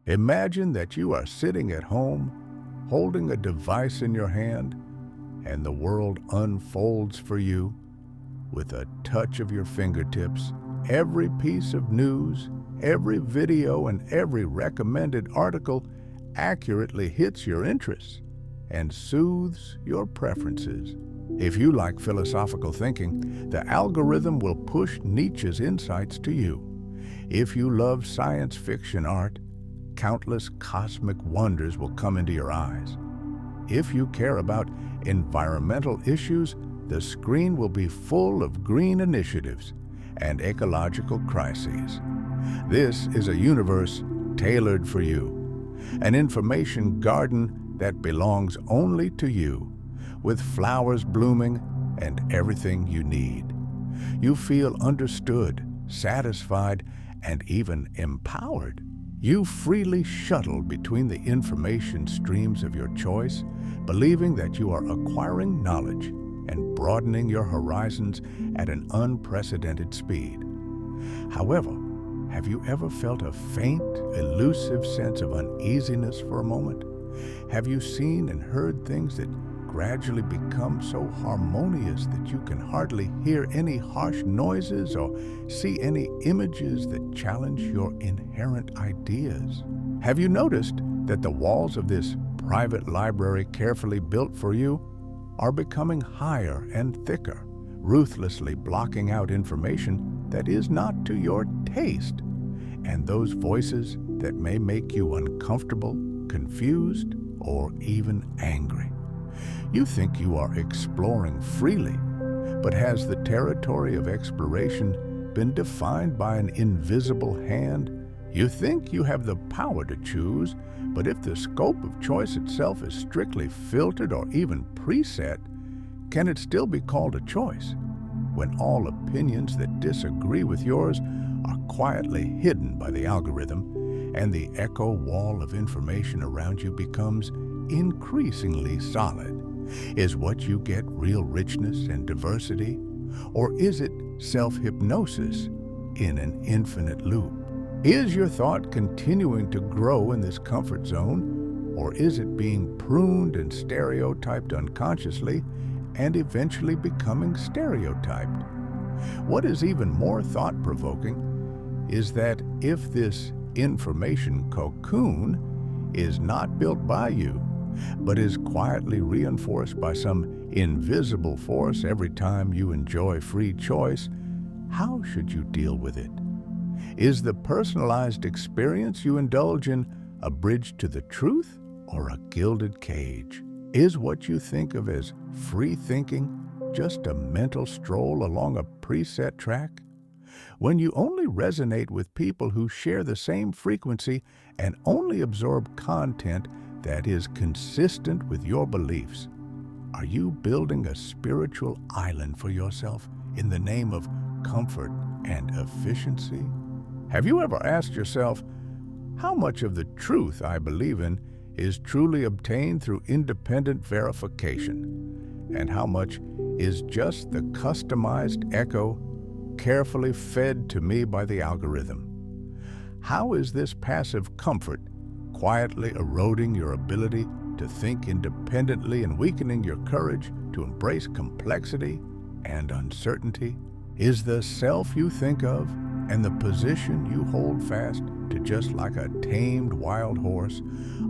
Imagine that you are sitting at home, holding a device in your hand, and the world unfolds for you with a touch of your fingertips. Every piece of news, every video, and every recommended article accurately hits your interests and soothes your preferences. If you like philosophical thinking, the algorithm will push Nietzsche's insights to you. If you love science fiction art, countless cosmic wonders will come into your eyes. If you care about environmental issues, the screen will be full of green initiatives and ecological crises. This is a universe tailored for you, an information garden that belongs only to you, with flowers blooming and everything you need. You feel understood, satisfied, and even empowered. You freely shuttle between the information streams of your choice, believing that you are acquiring knowledge and broadening your horizons at an unprecedented speed. However, have you ever felt a faint, elusive sense of uneasiness for a moment? Have you seen and heard things that gradually become so harmonious that you can hardly hear any harsh noises or see any images that challenge your inherent ideas? Have you noticed that the walls of this private library carefully built for you are becoming higher and thicker, ruthlessly blocking out information that is not to your taste, and those voices that may make you uncomfortable, confused, or even angry? You think you are exploring freely, but has the territory of exploration been defined by an invisible hand? You think you have the power to choose, but if the scope of choice itself is strictly filtered or even preset, can it still be called a choice when all opinions that disagree with yours are quietly hidden by the algorithm and the echo wall of information around you becomes increasingly solid? Is what you get real richness and diversity, or is it self-hypnosis in an infinite loop? Is your thought continuing to grow in this comfort zone, or is it being pruned and stereotyped unconsciously and eventually becoming stereotyped? What is even more thought-provoking is that if this information cocoon is not built by you, but is quietly reinforced by some invisible force every time you enjoy free choice, how should you deal with it? Is the personalized experience you indulge in a bridge to the truth or a gilded cage? Is what you think of as free thinking just a mental stroll along a preset track? When you only resonate with people who share the same frequency and only absorb content that is consistent with your beliefs, are you building a spiritual island for yourself in the name of comfort and efficiency? Have you ever asked yourself, how much of the truth I believe in is truly obtained through independent verification, and how much is just the customized echo carefully fed to me by the algorithm? How is this passive comfort quietly eroding your ability to think independently and weakening your courage to embrace complexity and uncertainty? Is the self you think of and the position you hold fast to just like a tamed wild horse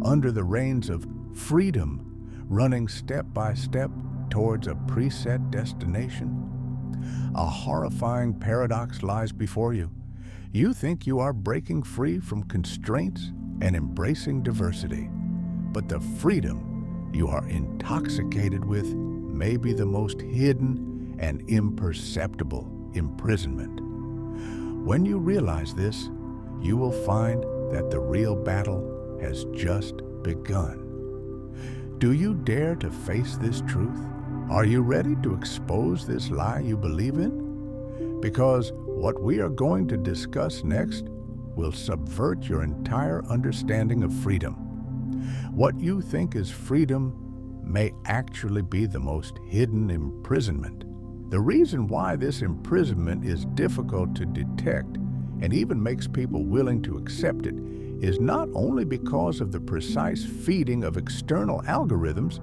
under the reins of freedom, running step by step towards a preset destination? A horrifying paradox lies before you. You think you are breaking free from constraints and embracing diversity, but the freedom you are intoxicated with may be the most hidden and imperceptible imprisonment. When you realize this, you will find that the real battle has just begun. Do you dare to face this truth? Are you ready to expose this lie you believe in? Because what we are going to discuss next will subvert your entire understanding of freedom. What you think is freedom may actually be the most hidden imprisonment. The reason why this imprisonment is difficult to detect and even makes people willing to accept it is not only because of the precise feeding of external algorithms,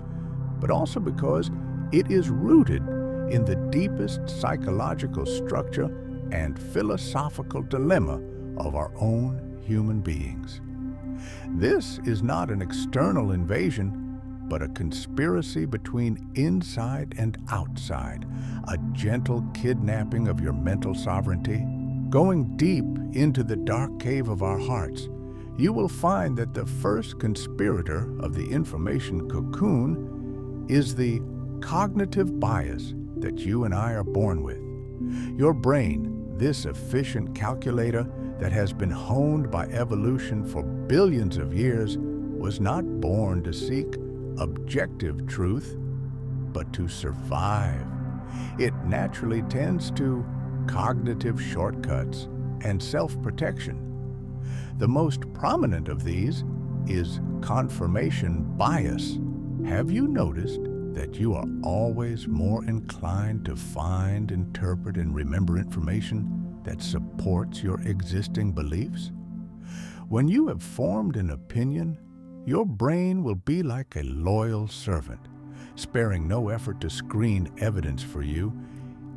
but also because it is rooted in the deepest psychological structure and philosophical dilemma of our own human beings. This is not an external invasion, but a conspiracy between inside and outside, a gentle kidnapping of your mental sovereignty. Going deep into the dark cave of our hearts, you will find that the first conspirator of the information cocoon is the cognitive bias that you and I are born with. Your brain, this efficient calculator that has been honed by evolution for billions of years, was not born to seek objective truth, but to survive. It naturally tends to cognitive shortcuts and self-protection. The most prominent of these is confirmation bias. Have you noticed that you are always more inclined to find, interpret, and remember information that supports your existing beliefs? When you have formed an opinion, your brain will be like a loyal servant, sparing no effort to screen evidence for you,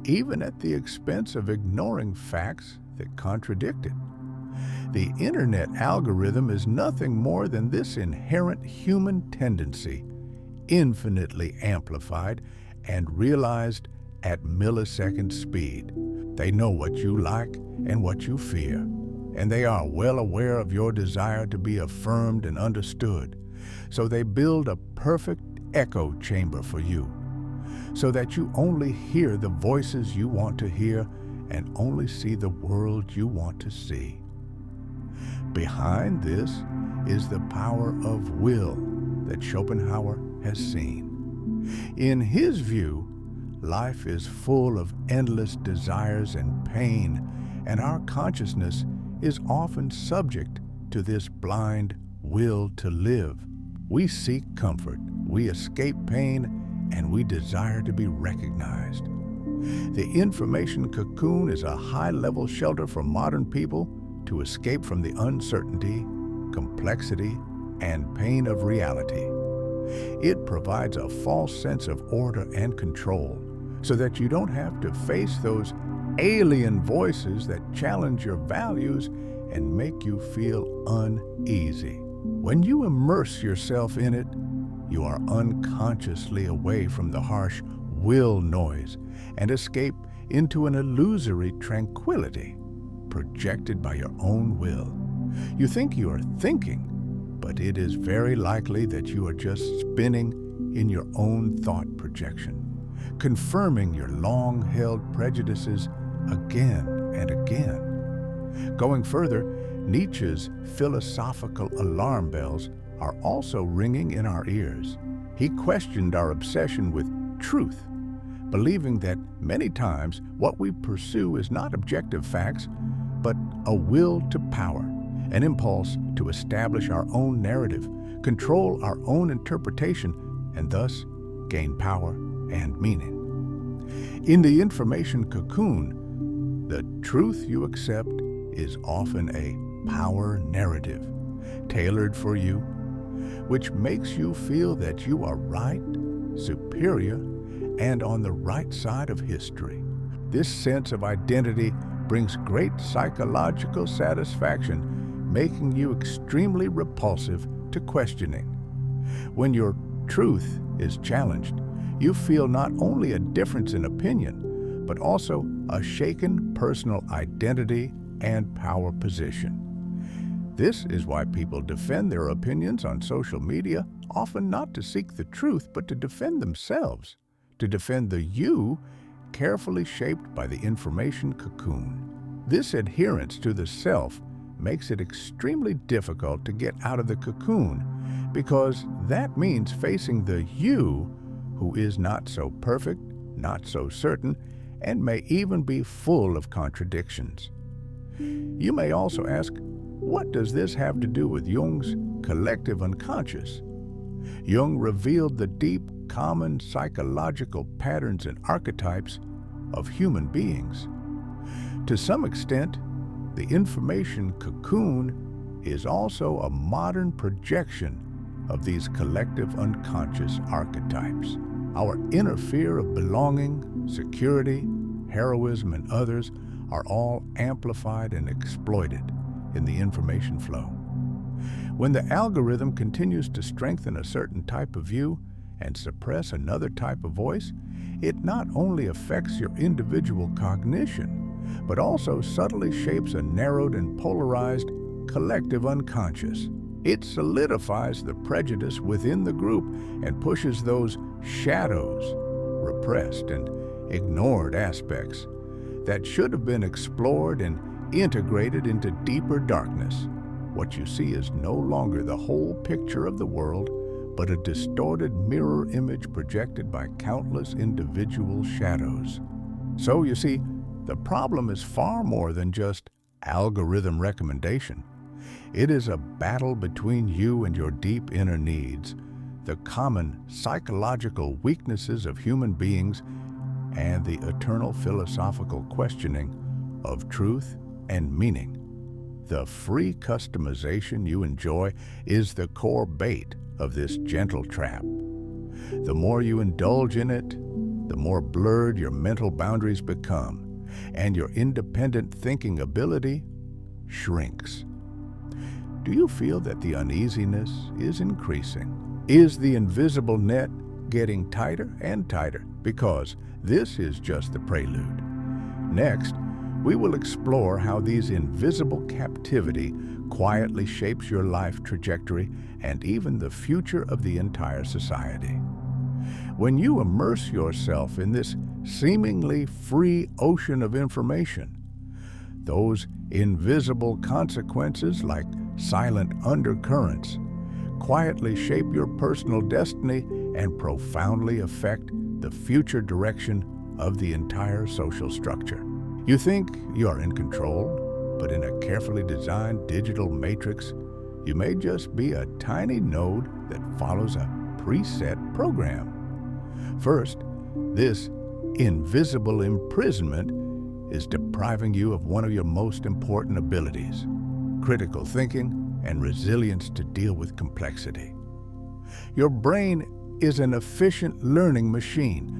even at the expense of ignoring facts that contradict it. The internet algorithm is nothing more than this inherent human tendency, infinitely amplified and realized at millisecond speed. They know what you like and what you fear, and they are well aware of your desire to be affirmed and understood. So they build a perfect echo chamber for you, so that you only hear the voices you want to hear and only see the world you want to see. Behind this is the power of will that Schopenhauer has seen. In his view, life is full of endless desires and pain, and our consciousness is often subject to this blind will to live. We seek comfort, we escape pain, and we desire to be recognized. The information cocoon is a high-level shelter for modern people to escape from the uncertainty, complexity, and pain of reality. It provides a false sense of order and control, so that you don't have to face those alien voices that challenge your values and make you feel uneasy. When you immerse yourself in it, you are unconsciously away from the harsh will noise and escape into an illusory tranquility projected by your own will. You think you are thinking, but it is very likely that you are just spinning in your own thought projection, confirming your long-held prejudices again and again. Going further, Nietzsche's philosophical alarm bells are also ringing in our ears. He questioned our obsession with truth, believing that many times what we pursue is not objective facts, but a will to power, an impulse to establish our own narrative, control our own interpretation, and thus gain power and meaning. In the information cocoon, the truth you accept is often a power narrative, tailored for you, which makes you feel that you are right, superior, and on the right side of history. This sense of identity brings great psychological satisfaction, making you extremely repulsive to questioning. When your truth is challenged, you feel not only a difference in opinion, but also a shaken personal identity and power position. This is why people defend their opinions on social media, often not to seek the truth, but to defend themselves, to defend the you carefully shaped by the information cocoon. This adherence to the self makes it extremely difficult to get out of the cocoon, because that means facing the you who is not so perfect, not so certain, and may even be full of contradictions. You may also ask, what does this have to do with Jung's collective unconscious? Jung revealed the deep, common psychological patterns and archetypes of human beings. To some extent, the information cocoon is also a modern projection of these collective unconscious archetypes. Our inner fear of belonging, security, heroism, and others are all amplified and exploited in the information flow. When the algorithm continues to strengthen a certain type of view and suppress another type of voice, it not only affects your individual cognition, but also subtly shapes a narrowed and polarized collective unconscious. It solidifies the prejudice within the group and pushes those shadows, repressed and ignored aspects that should have been explored and integrated into deeper darkness. What you see is no longer the whole picture of the world, but a distorted mirror image projected by countless individual shadows. So you see, the problem is far more than just algorithm recommendation. It is a battle between you and your deep inner needs, the common psychological weaknesses of human beings, and the eternal philosophical questioning of truth and meaning. The free customization you enjoy is the core bait of this gentle trap. The more you indulge in it, the more blurred your mental boundaries become, and your independent thinking ability shrinks. Do you feel that the uneasiness is increasing? Is the invisible net getting tighter and tighter? Because this is just the prelude. Next, we will explore how these invisible captivity quietly shapes your life trajectory and even the future of the entire society. When you immerse yourself in this seemingly free ocean of information, those invisible consequences, like silent undercurrents, quietly shape your personal destiny and profoundly affect the future direction of the entire social structure. You think you are in control, but in a carefully designed digital matrix, you may just be a tiny node that follows a preset program. First, this invisible imprisonment is depriving you of one of your most important abilities: critical thinking and resilience to deal with complexity. Your brain is an efficient learning machine,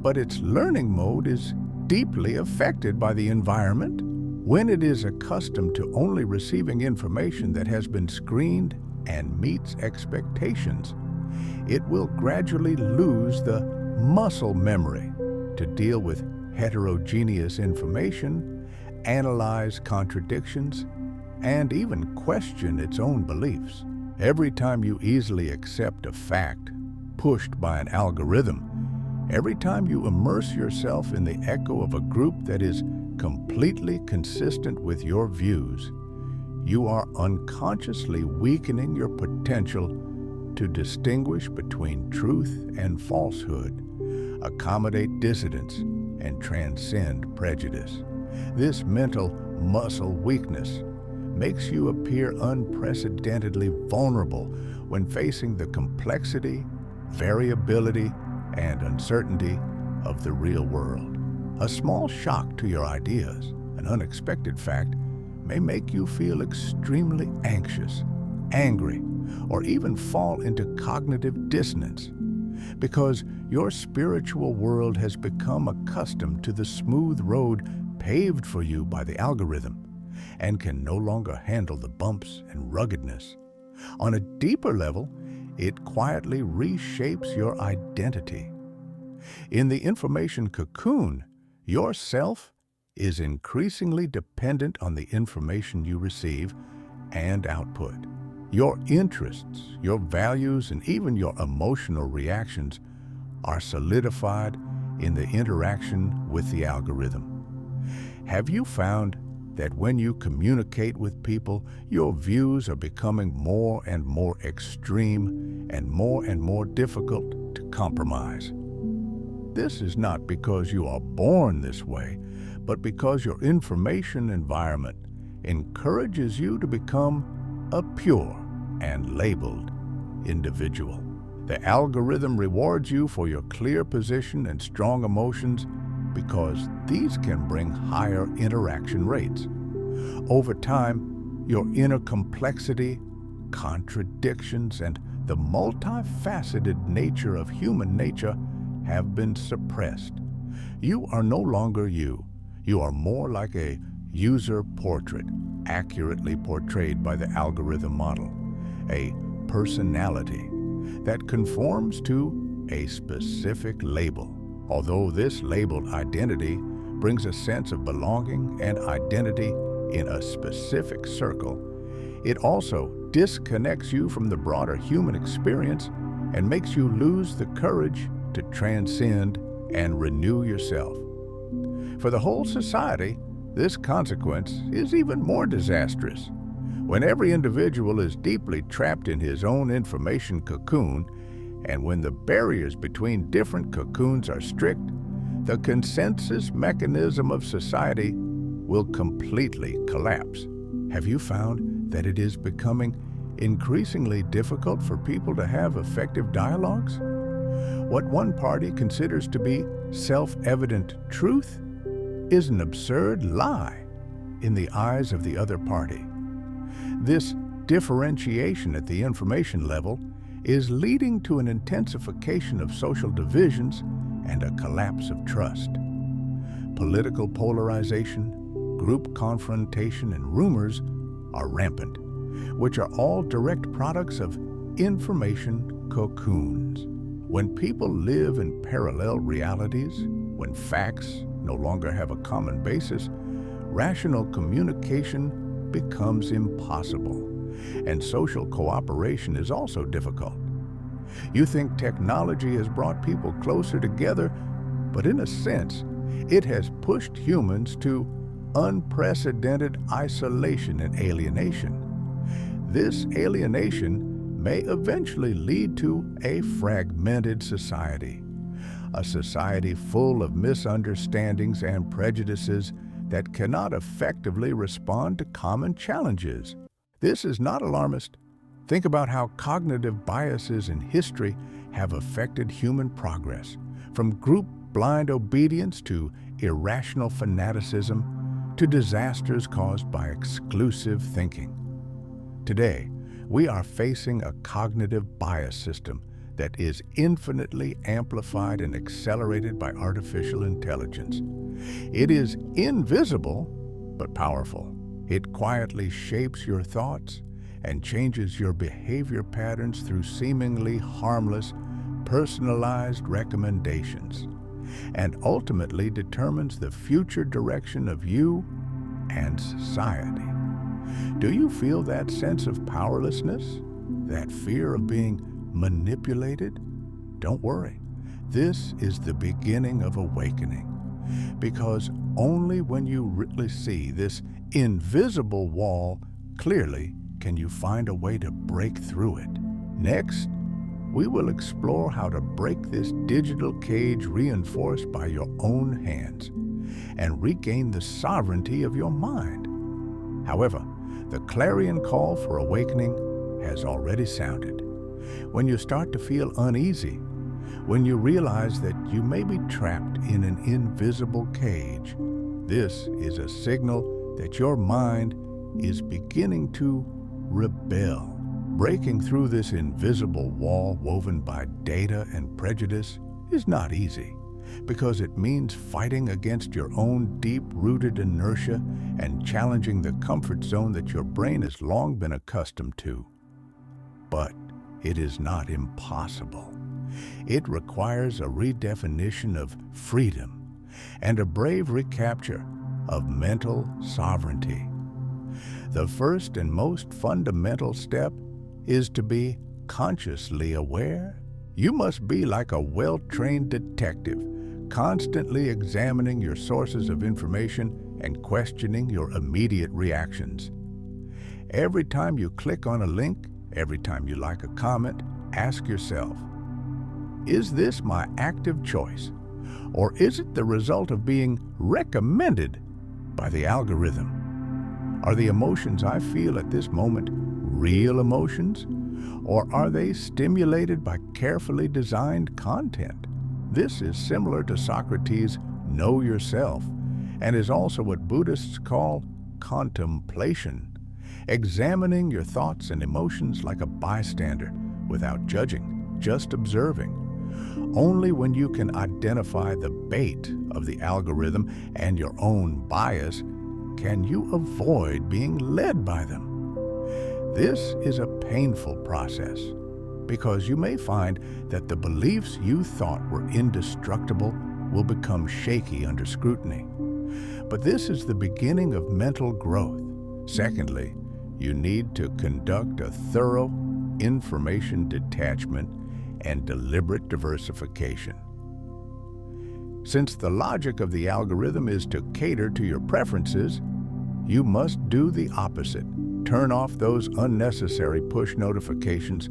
but its learning mode is deeply affected by the environment. When it is accustomed to only receiving information that has been screened and meets expectations, it will gradually lose the muscle memory to deal with heterogeneous information, analyze contradictions, and even question its own beliefs. Every time you easily accept a fact pushed by an algorithm, every time you immerse yourself in the echo of a group that is completely consistent with your views, you are unconsciously weakening your potential to distinguish between truth and falsehood, accommodate dissidence, and transcend prejudice. This mental muscle weakness makes you appear unprecedentedly vulnerable when facing the complexity, variability, and uncertainty of the real world. A small shock to your ideas, an unexpected fact, may make you feel extremely anxious, angry, or even fall into cognitive dissonance, because your spiritual world has become accustomed to the smooth road paved for you by the algorithm and can no longer handle the bumps and ruggedness. On a deeper level, it quietly reshapes your identity. In the information cocoon, your self is increasingly dependent on the information you receive and output. Your interests, your values, and even your emotional reactions are solidified in the interaction with the algorithm. Have you found that when you communicate with people, your views are becoming more and more extreme and more difficult to compromise? This is not because you are born this way, but because your information environment encourages you to become a pure and labeled individual. The algorithm rewards you for your clear position and strong emotions because these can bring higher interaction rates. Over time, Your inner complexity, contradictions, and the multifaceted nature of human nature have been suppressed. You are no longer you. You are more like a user portrait, accurately portrayed by the algorithm model, a personality that conforms to a specific label. Although this labeled identity brings a sense of belonging and identity in a specific circle, it also disconnects you from the broader human experience and makes you lose the courage to transcend and renew yourself. For the whole society, this consequence is even more disastrous. When every individual is deeply trapped in his own information cocoon, and when the barriers between different cocoons are strict, the consensus mechanism of society will completely collapse. Have you found that it is becoming increasingly difficult for people to have effective dialogues? What one party considers to be self-evident truth is an absurd lie in the eyes of the other party. This differentiation at the information level is leading to an intensification of social divisions and a collapse of trust. Political polarization, group confrontation, and rumors are rampant, which are all direct products of information cocoons. When people live in parallel realities, when facts no longer have a common basis, rational communication becomes impossible, and social cooperation is also difficult. You think technology has brought people closer together, but in a sense, it has pushed humans to unprecedented isolation and alienation. This alienation may eventually lead to a fragmented society, a society full of misunderstandings and prejudices that cannot effectively respond to common challenges. This is not alarmist. Think about how cognitive biases in history have affected human progress, from group blind obedience to irrational fanaticism to disasters caused by exclusive thinking. Today, we are facing a cognitive bias system that is infinitely amplified and accelerated by artificial intelligence. It is invisible, but powerful. It quietly shapes your thoughts and changes your behavior patterns through seemingly harmless, personalized recommendations, and ultimately determines the future direction of you and society. Do you feel that sense of powerlessness? That fear of being manipulated? Don't worry. This is the beginning of awakening, because only when you really see this invisible wall clearly can you find a way to break through it. Next, we will explore how to break this digital cage reinforced by your own hands and regain the sovereignty of your mind. However, the clarion call for awakening has already sounded. When you start to feel uneasy, when you realize that you may be trapped in an invisible cage, this is a signal that your mind is beginning to rebel. Breaking through this invisible wall woven by data and prejudice is not easy, because it means fighting against your own deep-rooted inertia and challenging the comfort zone that your brain has long been accustomed to. But it is not impossible. It requires a redefinition of freedom and a brave recapture of mental sovereignty. The first and most fundamental step is to be consciously aware. You must be like a well-trained detective, constantly examining your sources of information and questioning your immediate reactions. Every time you click on a link, every time you like a comment, ask yourself, is this my active choice, or is it the result of being recommended by the algorithm? Are the emotions I feel at this moment real emotions, or are they stimulated by carefully designed content? This is similar to Socrates' know yourself, and is also what Buddhists call contemplation, examining your thoughts and emotions like a bystander without judging, just observing. Only when you can identify the bait of the algorithm and your own bias can you avoid being led by them. This is a painful process because you may find that the beliefs you thought were indestructible will become shaky under scrutiny. But this is the beginning of mental growth. Secondly, you need to conduct a thorough information detachment and deliberate diversification. Since the logic of the algorithm is to cater to your preferences, you must do the opposite. Turn off those unnecessary push notifications,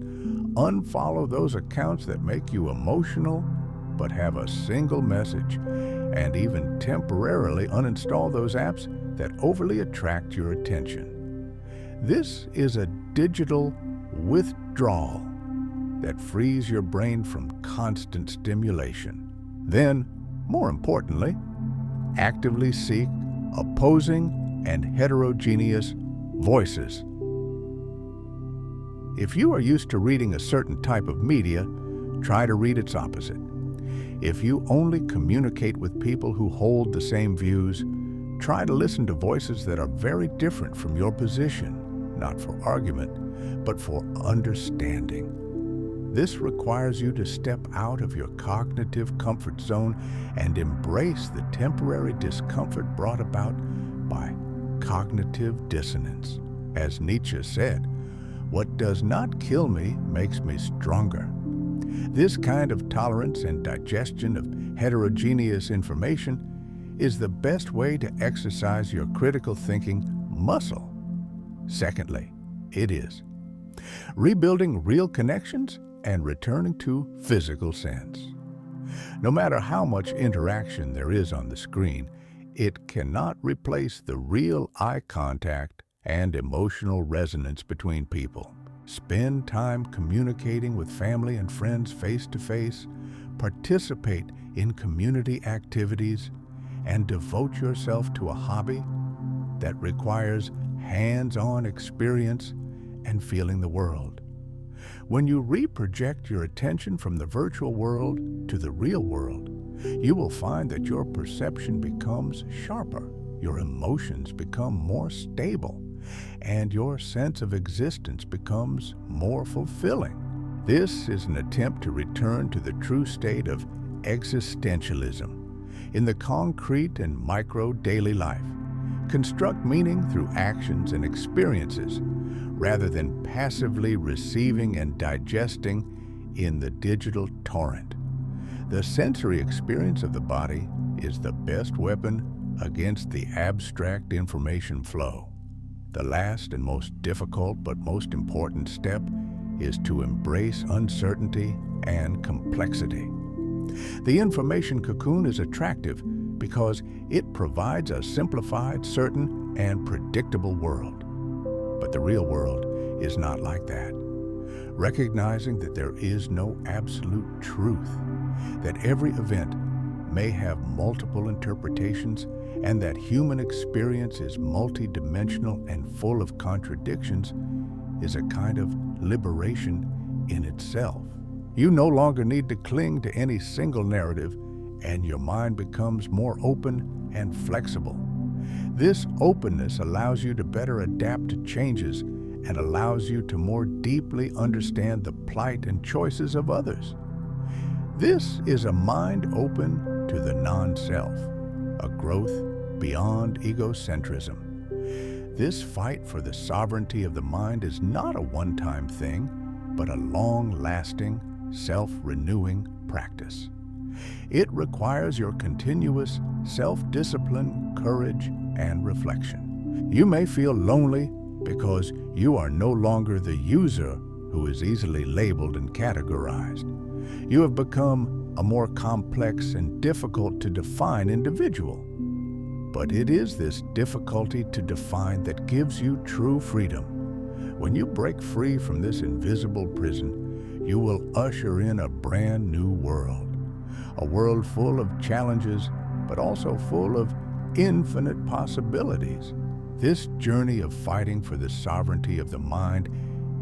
unfollow those accounts that make you emotional but have a single message, and even temporarily uninstall those apps that overly attract your attention. This is a digital withdrawal that frees your brain from constant stimulation. Then, more importantly, actively seek opposing and heterogeneous voices. If you are used to reading a certain type of media, try to read its opposite. If you only communicate with people who hold the same views, try to listen to voices that are very different from your position, not for argument, but for understanding. This requires you to step out of your cognitive comfort zone and embrace the temporary discomfort brought about by cognitive dissonance. As Nietzsche said, "What does not kill me makes me stronger." This kind of tolerance and digestion of heterogeneous information is the best way to exercise your critical thinking muscle. Secondly, it is rebuilding real connections and returning to physical sense. No matter how much interaction there is on the screen, it cannot replace the real eye contact and emotional resonance between people. Spend time communicating with family and friends face to face, participate in community activities, and devote yourself to a hobby that requires hands-on experience and feeling the world. When you reproject your attention from the virtual world to the real world, you will find that your perception becomes sharper, your emotions become more stable, and your sense of existence becomes more fulfilling. This is an attempt to return to the true state of existentialism in the concrete and micro daily life. Construct meaning through actions and experiences rather than passively receiving and digesting in the digital torrent. The sensory experience of the body is the best weapon against the abstract information flow. The last and most difficult but most important step is to embrace uncertainty and complexity. The information cocoon is attractive because it provides a simplified, certain, and predictable world. But the real world is not like that. Recognizing that there is no absolute truth, that every event may have multiple interpretations, and that human experience is multidimensional and full of contradictions is a kind of liberation in itself. You no longer need to cling to any single narrative, and your mind becomes more open and flexible. This openness allows you to better adapt to changes and allows you to more deeply understand the plight and choices of others. This is a mind open to the non-self, a growth beyond egocentrism. This fight for the sovereignty of the mind is not a one-time thing, but a long-lasting, self-renewing practice. It requires your continuous self-discipline, courage, and reflection. You may feel lonely because you are no longer the user who is easily labeled and categorized. You have become a more complex and difficult to define individual. But it is this difficulty to define that gives you true freedom. When you break free from this invisible prison, you will usher in a brand new world. A world full of challenges, but also full of infinite possibilities. This journey of fighting for the sovereignty of the mind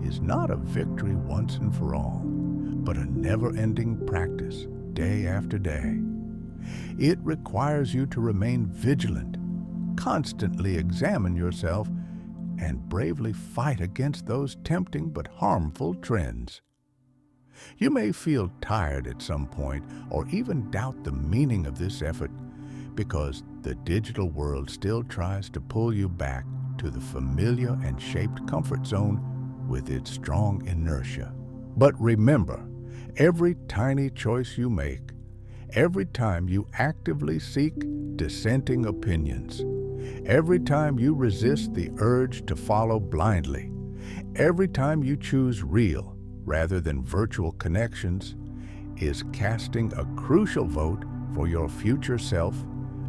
is not a victory once and for all, but a never-ending practice, day after day. It requires you to remain vigilant, constantly examine yourself, and bravely fight against those tempting but harmful trends. You may feel tired at some point or even doubt the meaning of this effort because the digital world still tries to pull you back to the familiar and shaped comfort zone with its strong inertia. But remember, every tiny choice you make, every time you actively seek dissenting opinions, every time you resist the urge to follow blindly, every time you choose real rather than virtual connections, is casting a crucial vote for your future self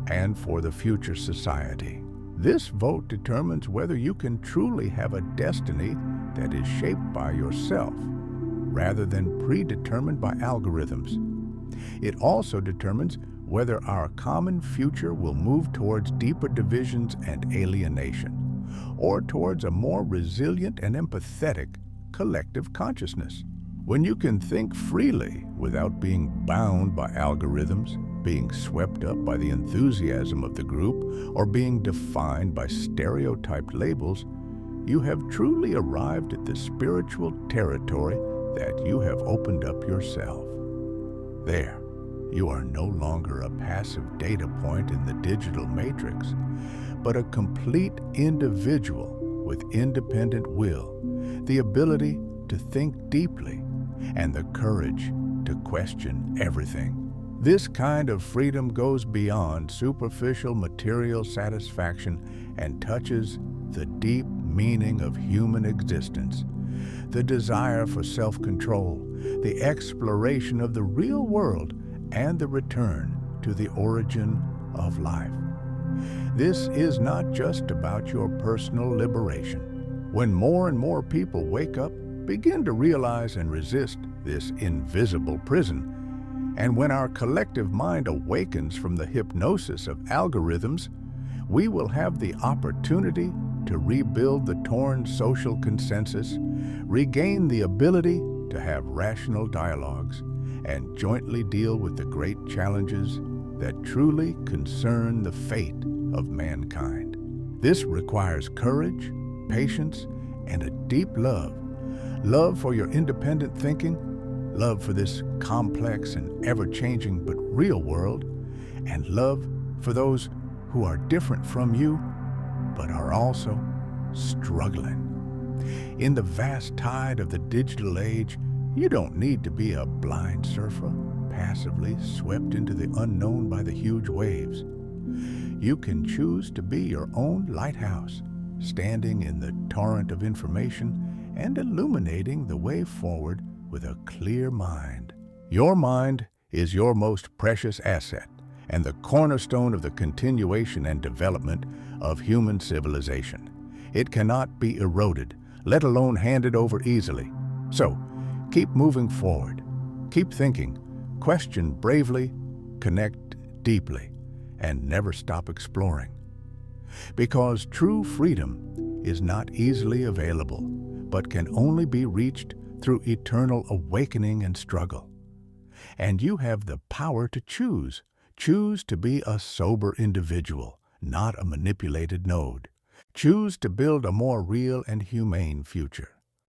and for the future society. This vote determines whether you can truly have a destiny that is shaped by yourself rather than predetermined by algorithms. It also determines whether our common future will move towards deeper divisions and alienation, or towards a more resilient and empathetic collective consciousness. When you can think freely without being bound by algorithms, being swept up by the enthusiasm of the group, or being defined by stereotyped labels, you have truly arrived at the spiritual territory that you have opened up yourself. There, you are no longer a passive data point in the digital matrix, but a complete individual with independent will, the ability to think deeply, and the courage to question everything. This kind of freedom goes beyond superficial material satisfaction and touches the deep meaning of human existence, the desire for self-control, the exploration of the real world, and the return to the origin of life. This is not just about your personal liberation. When more and more people wake up, begin to realize and resist this invisible prison, and when our collective mind awakens from the hypnosis of algorithms, we will have the opportunity to rebuild the torn social consensus, regain the ability to have rational dialogues, and jointly deal with the great challenges that truly concern the fate of mankind. This requires courage, patience, and a deep love. Love for your independent thinking, love for this complex and ever-changing but real world, and love for those who are different from you but are also struggling. In the vast tide of the digital age, you don't need to be a blind surfer, passively swept into the unknown by the huge waves. You can choose to be your own lighthouse, standing in the torrent of information and illuminating the way forward with a clear mind. Your mind is your most precious asset and the cornerstone of the continuation and development of human civilization. It cannot be eroded, let alone handed over easily. So, keep moving forward, keep thinking, question bravely, connect deeply, and never stop exploring. Because true freedom is not easily available, but can only be reached through eternal awakening and struggle. And you have the power to choose. Choose to be a sober individual, not a manipulated node. Choose to build a more real and humane future.